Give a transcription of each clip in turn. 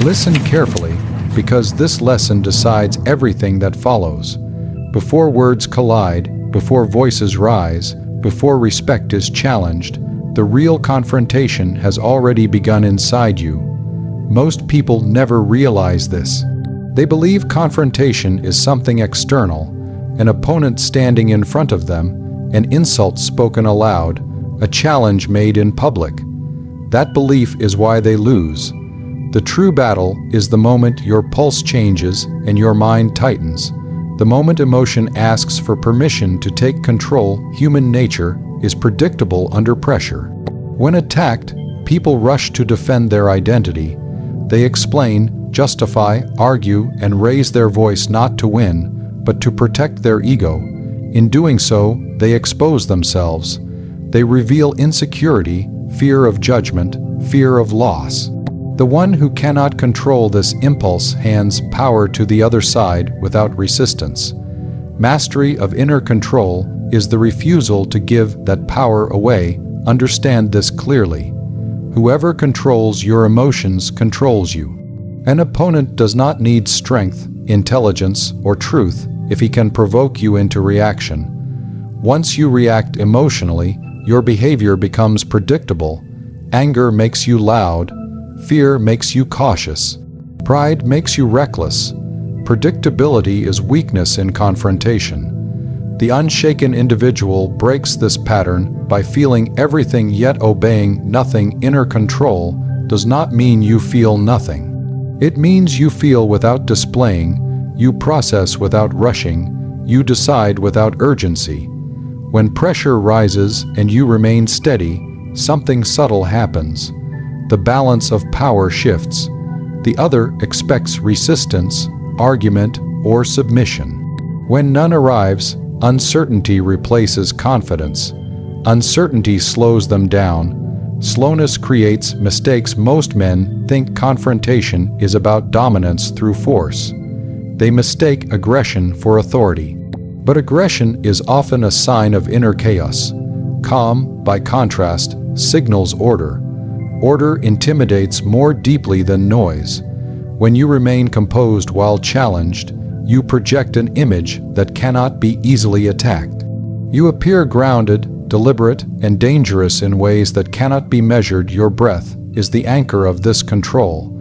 Listen carefully, because this lesson decides everything that follows. Before words collide, before voices rise, before respect is challenged, the real confrontation has already begun inside you. Most people never realize this. They believe confrontation is something external, an opponent standing in front of them, an insult spoken aloud, a challenge made in public. That belief is why they lose. The true battle is the moment your pulse changes and your mind tightens. The moment emotion asks for permission to take control. Human nature is predictable under pressure. When attacked, people rush to defend their identity. They explain, justify, argue, and raise their voice not to win, but to protect their ego. In doing so, they expose themselves. They reveal insecurity, fear of judgment, fear of loss. The one who cannot control this impulse hands power to the other side without resistance. Mastery of inner control is the refusal to give that power away. Understand this clearly. Whoever controls your emotions controls you. An opponent does not need strength, intelligence, or truth if he can provoke you into reaction. Once you react emotionally, your behavior becomes predictable. Anger makes you loud. Fear makes you cautious. Pride makes you reckless. Predictability is weakness in confrontation. The unshaken individual breaks this pattern by feeling everything yet obeying nothing. Inner control does not mean you feel nothing. It means you feel without displaying, you process without rushing, you decide without urgency. When pressure rises and you remain steady, something subtle happens. The balance of power shifts. The other expects resistance, argument, or submission. When none arrives, uncertainty replaces confidence. Uncertainty slows them down. Slowness creates mistakes. Most men think confrontation is about dominance through force. They mistake aggression for authority. But aggression is often a sign of inner chaos. Calm, by contrast, signals order. Order intimidates more deeply than noise. When you remain composed while challenged, you project an image that cannot be easily attacked. You appear grounded, deliberate, and dangerous in ways that cannot be measured. Your breath is the anchor of this control.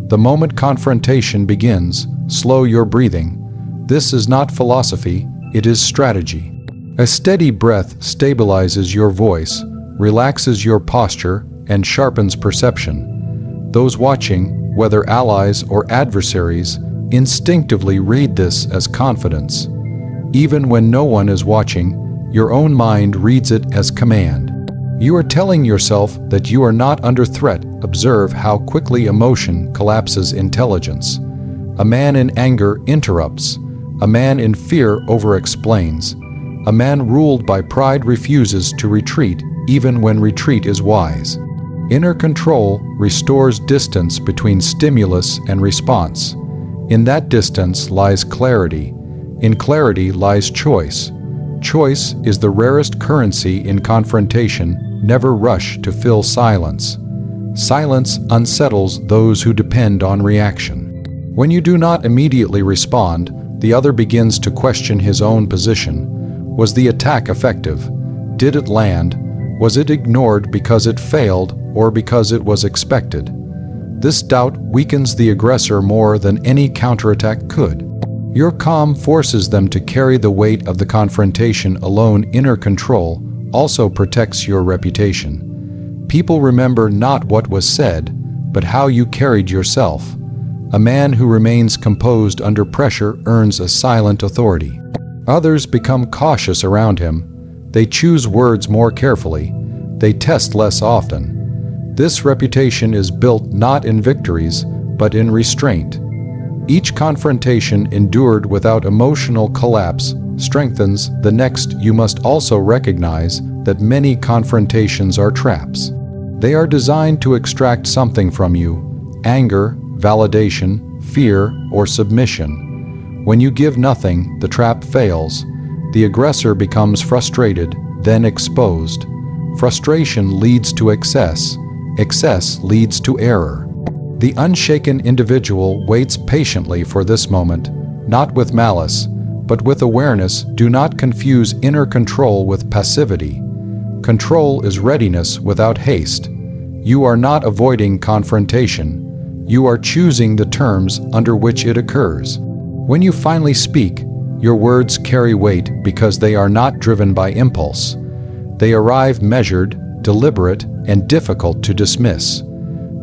The moment confrontation begins, slow your breathing. This is not philosophy, it is strategy. A steady breath stabilizes your voice, relaxes your posture, and sharpens perception. Those watching, whether allies or adversaries, instinctively read this as confidence. Even when no one is watching, your own mind reads it as command. You are telling yourself that you are not under threat. Observe how quickly emotion collapses intelligence. A man in anger interrupts. A man in fear over-explains. A man ruled by pride refuses to retreat, even when retreat is wise. Inner control restores distance between stimulus and response. In that distance lies clarity. In clarity lies choice. Choice is the rarest currency in confrontation. Never rush to fill silence. Silence unsettles those who depend on reaction. When you do not immediately respond, the other begins to question his own position. Was the attack effective? Did it land? Was it ignored because it failed or because it was expected? This doubt weakens the aggressor more than any counterattack could. Your calm forces them to carry the weight of the confrontation alone. Inner control also protects your reputation. People remember not what was said, but how you carried yourself. A man who remains composed under pressure earns a silent authority. Others become cautious around him. They choose words more carefully. They test less often. This reputation is built not in victories, but in restraint. Each confrontation endured without emotional collapse strengthens the next. You must also recognize that many confrontations are traps. They are designed to extract something from you: anger, validation, fear, or submission. When you give nothing, the trap fails. The aggressor becomes frustrated, then exposed. Frustration leads to excess. Excess leads to error. The unshaken individual waits patiently for this moment, not with malice, but with awareness. Do not confuse inner control with passivity. Control is readiness without haste. You are not avoiding confrontation. You are choosing the terms under which it occurs. When you finally speak, your words carry weight because they are not driven by impulse. They arrive measured, deliberate, and difficult to dismiss.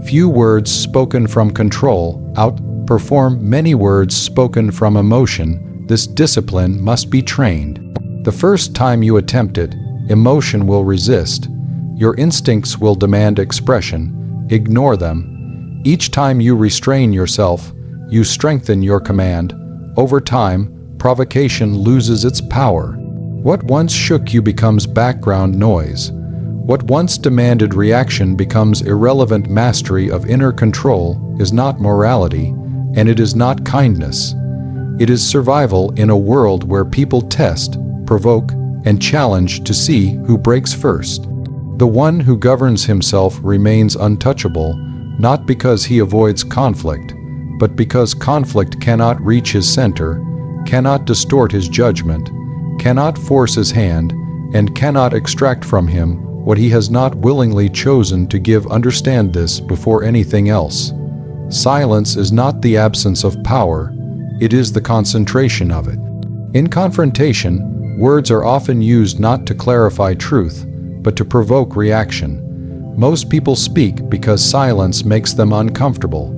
Few words spoken from control outperform many words spoken from emotion. This discipline must be trained. The first time you attempt it, emotion will resist. Your instincts will demand expression. Ignore them. Each time you restrain yourself, you strengthen your command. Over time, provocation loses its power. What once shook you becomes background noise. What once demanded reaction becomes irrelevant. Mastery of inner control is not morality, and it is not kindness. It is survival in a world where people test, provoke, and challenge to see who breaks first. The one who governs himself remains untouchable, not because he avoids conflict, but because conflict cannot reach his center, cannot distort his judgment, cannot force his hand, and cannot extract from him what he has not willingly chosen to give. Understand this before anything else. Silence is not the absence of power, it is the concentration of it. In confrontation, words are often used not to clarify truth, but to provoke reaction. Most people speak because silence makes them uncomfortable.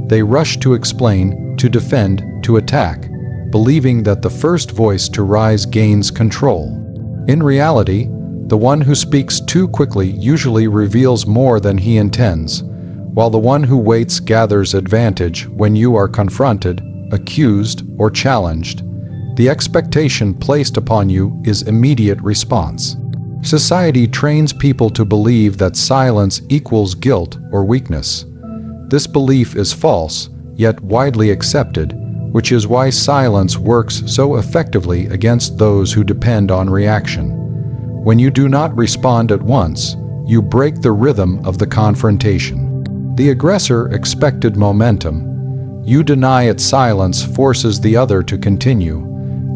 They rush to explain, to defend, to attack, believing that the first voice to rise gains control. In reality, the one who speaks too quickly usually reveals more than he intends, while the one who waits gathers advantage when you are confronted, accused, or challenged. The expectation placed upon you is immediate response. Society trains people to believe that silence equals guilt or weakness. This belief is false, yet widely accepted, which is why silence works so effectively against those who depend on reaction. When you do not respond at once, you break the rhythm of the confrontation. The aggressor expected momentum. You deny it. Silence forces the other to continue,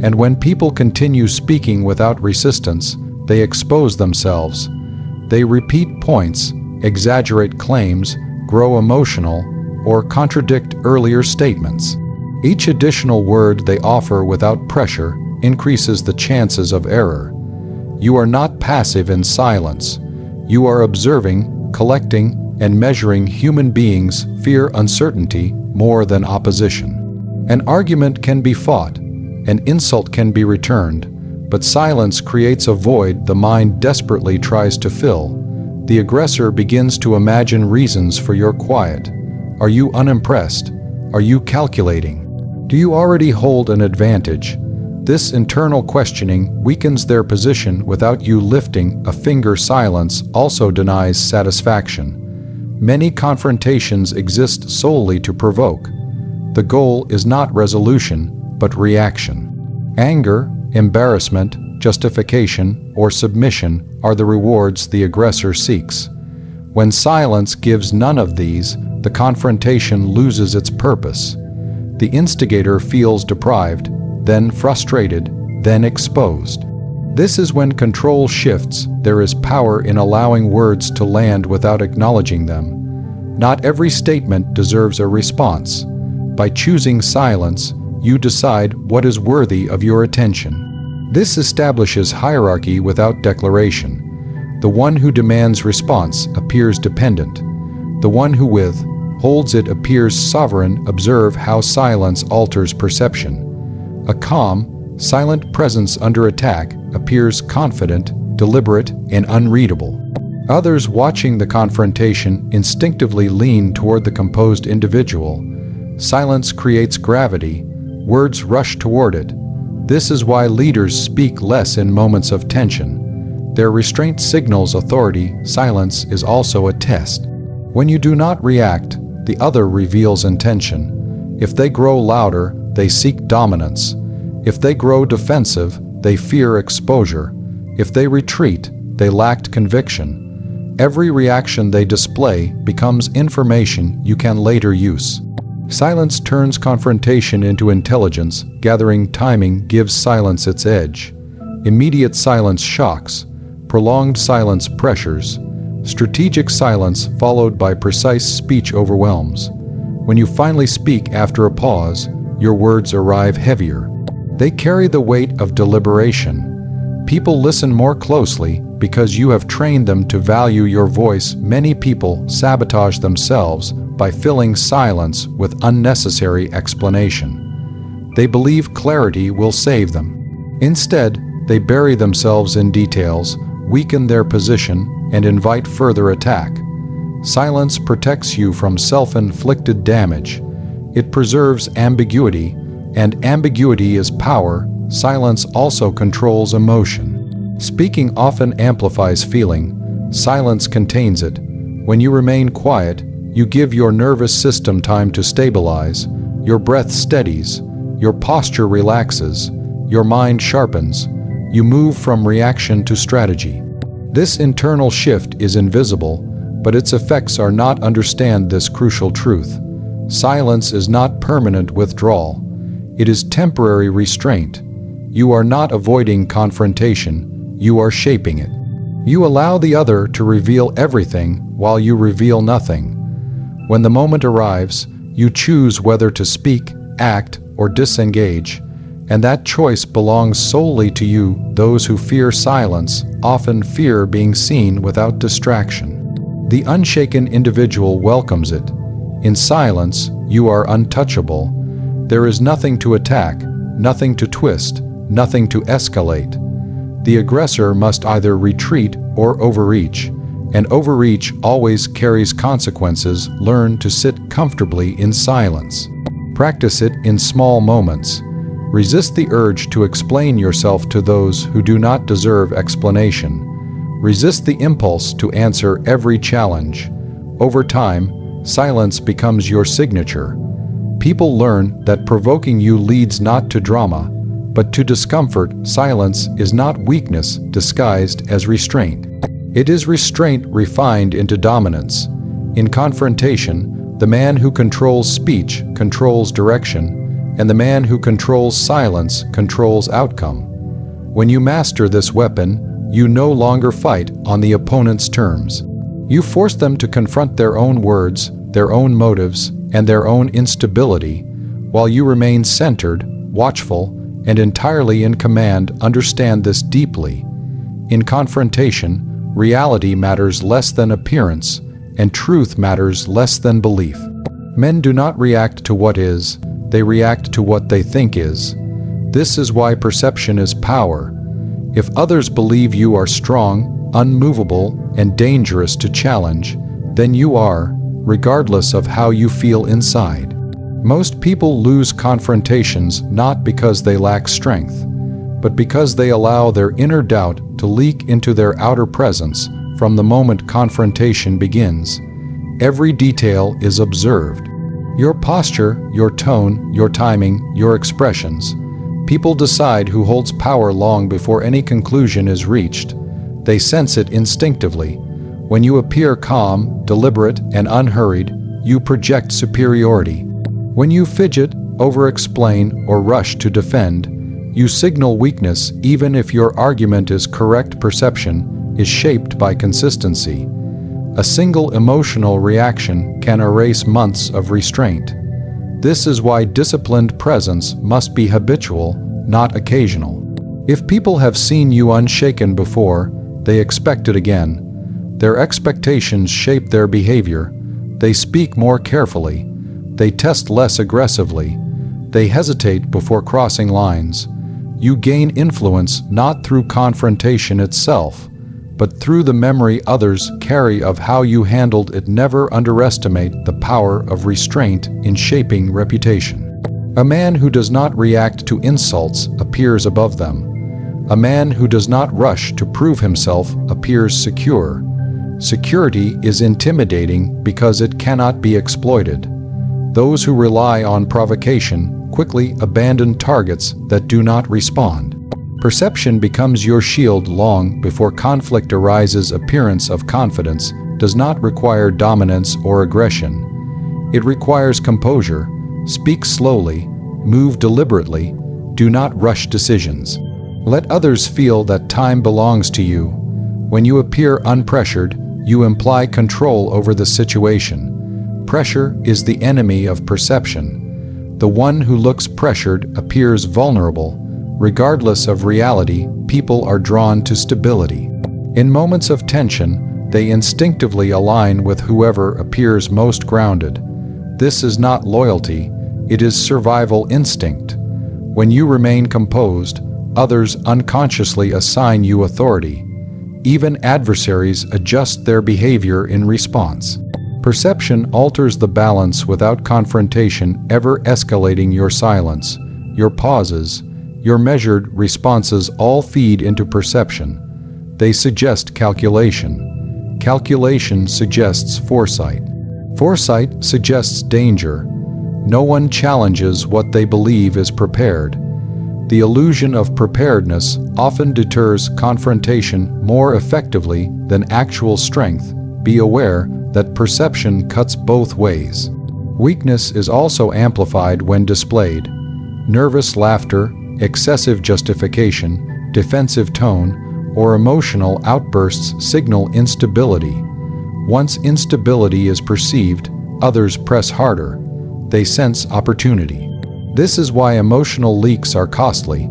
and when people continue speaking without resistance, they expose themselves. They repeat points, exaggerate claims, grow emotional, or contradict earlier statements. Each additional word they offer without pressure increases the chances of error. You are not passive in silence. You are observing, collecting, and measuring. Human beings fear uncertainty more than opposition. An argument can be fought, an insult can be returned, but silence creates a void the mind desperately tries to fill. The aggressor begins to imagine reasons for your quiet. Are you unimpressed? Are you calculating? Do you already hold an advantage? This internal questioning weakens their position without you lifting a finger. Silence also denies satisfaction. Many confrontations exist solely to provoke. The goal is not resolution, but reaction. Anger, embarrassment, justification, or submission are the rewards the aggressor seeks. When silence gives none of these, the confrontation loses its purpose. The instigator feels deprived, then frustrated, then exposed. This is when control shifts. There is power in allowing words to land without acknowledging them. Not every statement deserves a response. By choosing silence, you decide what is worthy of your attention. This establishes hierarchy without declaration. The one who demands response appears dependent. The one who withholds it appears sovereign. Observe how silence alters perception. A calm, silent presence under attack appears confident, deliberate, and unreadable. Others watching the confrontation instinctively lean toward the composed individual. Silence creates gravity. Words rush toward it. This is why leaders speak less in moments of tension. Their restraint signals authority. Silence is also a test. When you do not react, the other reveals intention. If they grow louder, they seek dominance. If they grow defensive, they fear exposure. If they retreat, they lack conviction. Every reaction they display becomes information you can later use. Silence turns confrontation into intelligence. Gathering timing gives silence its edge. Immediate silence shocks. Prolonged silence pressures. Strategic silence followed by precise speech overwhelms. When you finally speak after a pause, your words arrive heavier. They carry the weight of deliberation. People listen more closely because you have trained them to value your voice. Many people sabotage themselves by filling silence with unnecessary explanation. They believe clarity will save them. Instead, they bury themselves in details, weaken their position, and invite further attack. Silence protects you from self-inflicted damage. It preserves ambiguity, and ambiguity is power. Silence also controls emotion. Speaking often amplifies feeling. Silence contains it. When you remain quiet, you give your nervous system time to stabilize. Your breath steadies. Your posture relaxes. Your mind sharpens. You move from reaction to strategy. This internal shift is invisible, but its effects are not. Understand this crucial truth. Silence is not permanent withdrawal. It is temporary restraint. You are not avoiding confrontation, you are shaping it. You allow the other to reveal everything while you reveal nothing. When the moment arrives, you choose whether to speak, act, or disengage, and that choice belongs solely to you. Those who fear silence often fear being seen without distraction. The unshaken individual welcomes it. In silence, you are untouchable. There is nothing to attack, nothing to twist, nothing to escalate. The aggressor must either retreat or overreach, and overreach always carries consequences. Learn to sit comfortably in silence. Practice it in small moments. Resist the urge to explain yourself to those who do not deserve explanation. Resist the impulse to answer every challenge. Over time, silence becomes your signature. People learn that provoking you leads not to drama, but to discomfort. Silence is not weakness disguised as restraint. It is restraint refined into dominance. In confrontation, the man who controls speech controls direction, and the man who controls silence controls outcome. When you master this weapon, you no longer fight on the opponent's terms. You force them to confront their own words, their own motives, and their own instability, while you remain centered, watchful, and entirely in command. Understand this deeply. In confrontation, reality matters less than appearance, and truth matters less than belief. Men do not react to what is, they react to what they think is. This is why perception is power. If others believe you are strong, unmovable, and dangerous to challenge, then you are, regardless of how you feel inside. Most people lose confrontations not because they lack strength, but because they allow their inner doubt to leak into their outer presence. From the moment confrontation begins, every detail is observed. Your posture, your tone, your timing, your expressions. People decide who holds power long before any conclusion is reached. They sense it instinctively. When you appear calm, deliberate, and unhurried, you project superiority. When you fidget, over-explain, or rush to defend, you signal weakness. Even if your argument is correct, perception is shaped by consistency. A single emotional reaction can erase months of restraint. This is why disciplined presence must be habitual, not occasional. If people have seen you unshaken before, they expect it again. Their expectations shape their behavior. They speak more carefully. They test less aggressively. They hesitate before crossing lines. You gain influence not through confrontation itself, but through the memory others carry of how you handled it. Never underestimate the power of restraint in shaping reputation. A man who does not react to insults appears above them. A man who does not rush to prove himself appears secure. Security is intimidating because it cannot be exploited. Those who rely on provocation quickly abandon targets that do not respond. Perception becomes your shield long before conflict arises. Appearance of confidence does not require dominance or aggression. It requires composure. Speak slowly, move deliberately, do not rush decisions. Let others feel that time belongs to you. When you appear unpressured, you imply control over the situation. Pressure is the enemy of perception. The one who looks pressured appears vulnerable. Regardless of reality, people are drawn to stability. In moments of tension, they instinctively align with whoever appears most grounded. This is not loyalty, it is survival instinct. When you remain composed, others unconsciously assign you authority. Even adversaries adjust their behavior in response. Perception alters the balance without confrontation ever escalating. Your silence, your pauses, your measured responses all feed into perception. They suggest calculation. Calculation suggests foresight. Foresight suggests danger. No one challenges what they believe is prepared. The illusion of preparedness often deters confrontation more effectively than actual strength. Be aware that perception cuts both ways. Weakness is also amplified when displayed. Nervous laughter, excessive justification, defensive tone, or emotional outbursts signal instability. Once instability is perceived, others press harder. They sense opportunity. This is why emotional leaks are costly.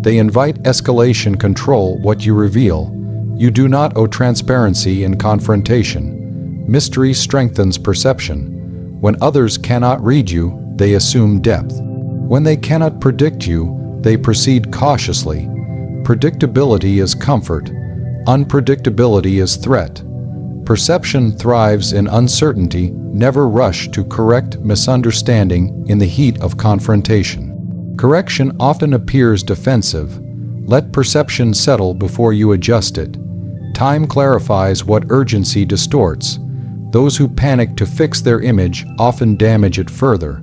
They invite escalation. Control what you reveal. You do not owe transparency in confrontation. Mystery strengthens perception. When others cannot read you, they assume depth. When they cannot predict you, they proceed cautiously. Predictability is comfort. Unpredictability is threat. Perception thrives in uncertainty. Never rush to correct misunderstanding in the heat of confrontation. Correction often appears defensive. Let perception settle before you adjust it. Time clarifies what urgency distorts. Those who panic to fix their image often damage it further.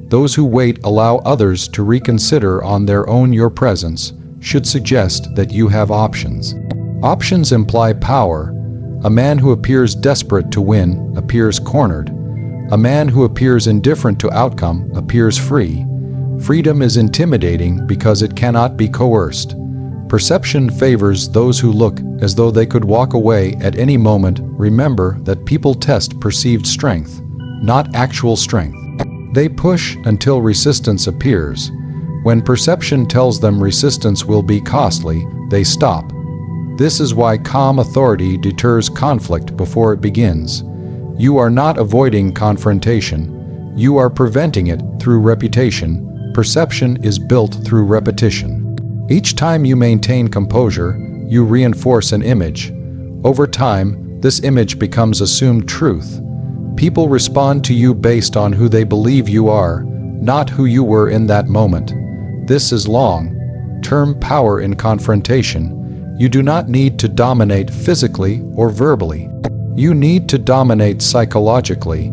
Those who wait allow others to reconsider on their own. Your presence should suggest that you have options. Options imply power. A man who appears desperate to win appears cornered. A man who appears indifferent to outcome appears free. Freedom is intimidating because it cannot be coerced. Perception favors those who look as though they could walk away at any moment. Remember that people test perceived strength, not actual strength. They push until resistance appears. When perception tells them resistance will be costly, they stop. This is why calm authority deters conflict before it begins. You are not avoiding confrontation. You are preventing it through reputation. Perception is built through repetition. Each time you maintain composure, you reinforce an image. Over time, this image becomes assumed truth. People respond to you based on who they believe you are, not who you were in that moment. This is long-term power in confrontation. You do not need to dominate physically or verbally. You need to dominate psychologically.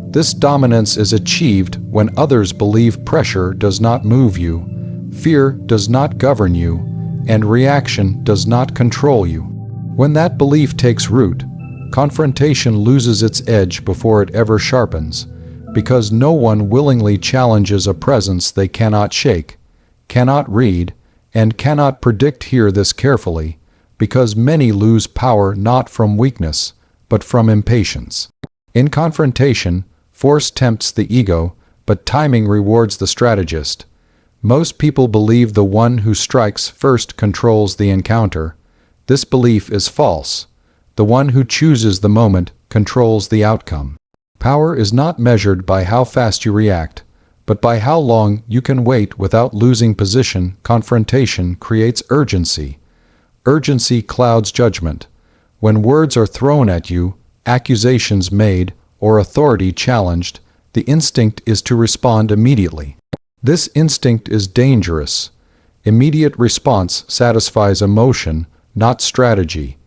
This dominance is achieved when others believe pressure does not move you, fear does not govern you, and reaction does not control you. When that belief takes root, confrontation loses its edge before it ever sharpens, because no one willingly challenges a presence they cannot shake, cannot read, and cannot predict. Hear this carefully, because many lose power not from weakness, but from impatience. In confrontation, force tempts the ego, but timing rewards the strategist. Most people believe the one who strikes first controls the encounter. This belief is false. The one who chooses the moment controls the outcome. Power is not measured by how fast you react, but by how long you can wait without losing position. Confrontation creates urgency. Urgency clouds judgment. When words are thrown at you, accusations made, or authority challenged, the instinct is to respond immediately. This instinct is dangerous. Immediate response satisfies emotion, not strategy.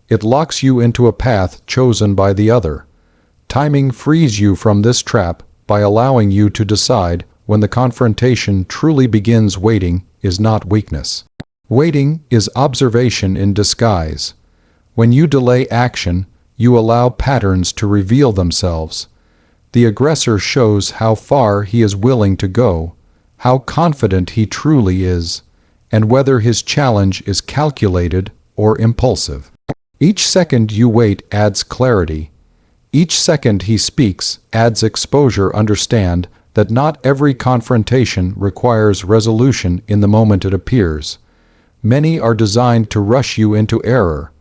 It locks you into a path chosen by the other. Timing frees you from this trap by allowing you to decide when the confrontation truly begins. Waiting is not weakness. Waiting is observation in disguise. When you delay action, you allow patterns to reveal themselves. The aggressor shows how far he is willing to go, how confident he truly is, and whether his challenge is calculated or impulsive. Each second you wait adds clarity. Each second he speaks adds exposure. Understand that not every confrontation requires resolution in the moment it appears. Many are designed to rush you into error.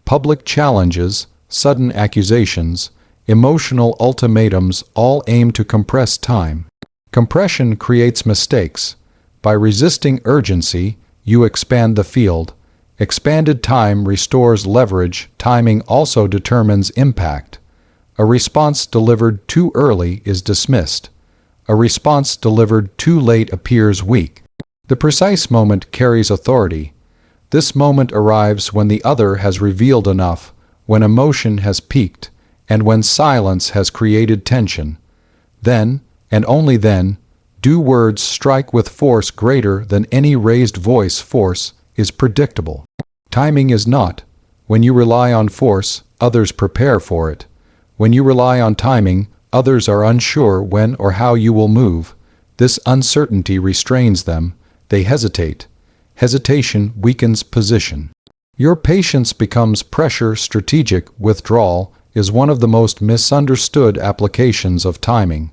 Public challenges, sudden accusations, emotional ultimatums all aim to compress time. Compression creates mistakes. By resisting urgency, you expand the field. Expanded time restores leverage. Timing also determines impact. A response delivered too early is dismissed. A response delivered too late appears weak. The precise moment carries authority. This moment arrives when the other has revealed enough, when emotion has peaked, and when silence has created tension. Then, and only then, do words strike with force greater than any raised voice. Force is predictable. Timing is not. When you rely on force, others prepare for it. When you rely on timing, others are unsure when or how you will move. This uncertainty restrains them. They hesitate. Hesitation weakens position. Your patience becomes pressure. Strategic withdrawal is one of the most misunderstood applications of timing.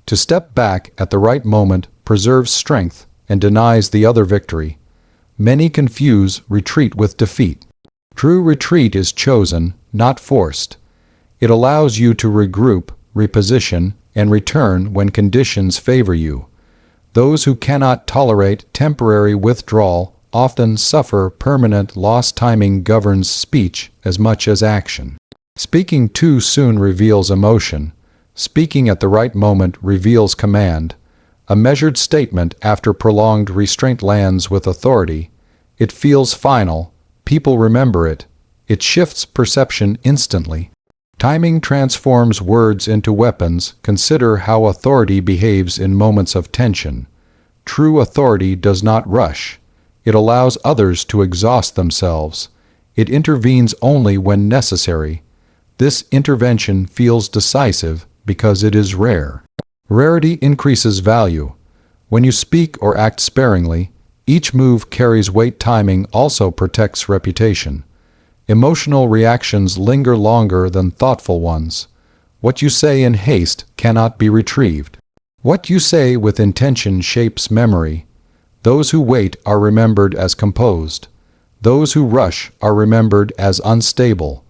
To step back at the right moment preserves strength and denies the other victory. Many confuse retreat with defeat. True retreat is chosen, not forced. It allows you to regroup, reposition, and return when conditions favor you. Those who cannot tolerate temporary withdrawal often suffer permanent loss. Timing governs speech as much as action. Speaking too soon reveals emotion. Speaking at the right moment reveals command. A measured statement after prolonged restraint lands with authority. It feels final. People remember it. It shifts perception instantly. Timing transforms words into weapons. Consider how authority behaves in moments of tension. True authority does not rush. It allows others to exhaust themselves. It intervenes only when necessary. This intervention feels decisive because it is rare. Rarity increases value. When you speak or act sparingly, each move carries weight. Timing also protects reputation. Emotional reactions linger longer than thoughtful ones. What you say in haste cannot be retrieved. What you say with intention shapes memory. Those who wait are remembered as composed. Those who rush are remembered as unstable.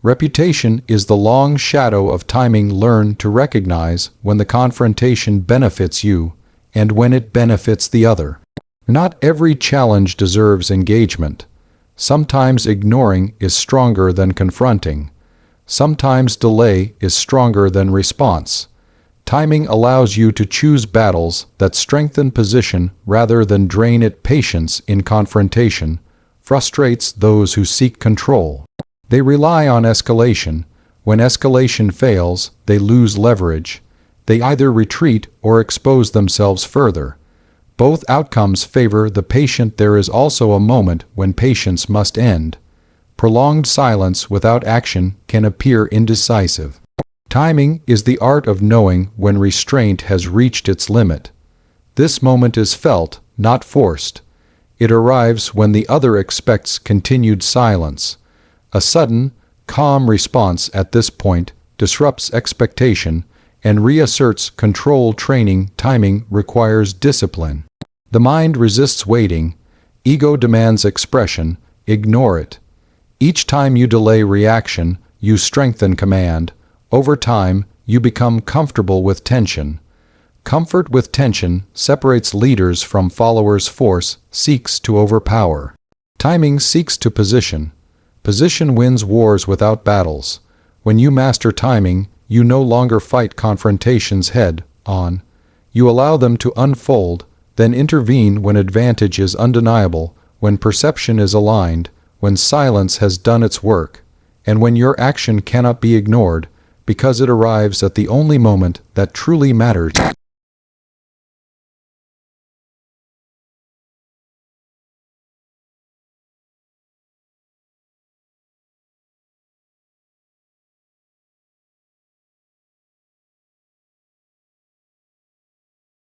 Reputation is the long shadow of timing. Learn to recognize when the confrontation benefits you and when it benefits the other. Not every challenge deserves engagement. Sometimes ignoring is stronger than confronting. Sometimes delay is stronger than response. Timing allows you to choose battles that strengthen position rather than drain it. Patience in confrontation frustrates those who seek control. They rely on escalation. When escalation fails, they lose leverage. They either retreat or expose themselves further. Both outcomes favor the patient. There is also a moment when patience must end. Prolonged silence without action can appear indecisive. Timing is the art of knowing when restraint has reached its limit. This moment is felt, not forced. It arrives when the other expects continued silence. A sudden, calm response at this point disrupts expectation and reasserts control. Training. Timing requires discipline. The mind resists waiting. Ego demands expression. Ignore it. Each time you delay reaction, you strengthen command. Over time, you become comfortable with tension. Comfort with tension separates leaders from followers. Force seeks to overpower. Timing seeks to position. Position wins wars without battles. When you master timing, you no longer fight confrontations head on. You allow them to unfold, then intervene when advantage is undeniable, when perception is aligned, when silence has done its work, and when your action cannot be ignored because it arrives at the only moment that truly matters.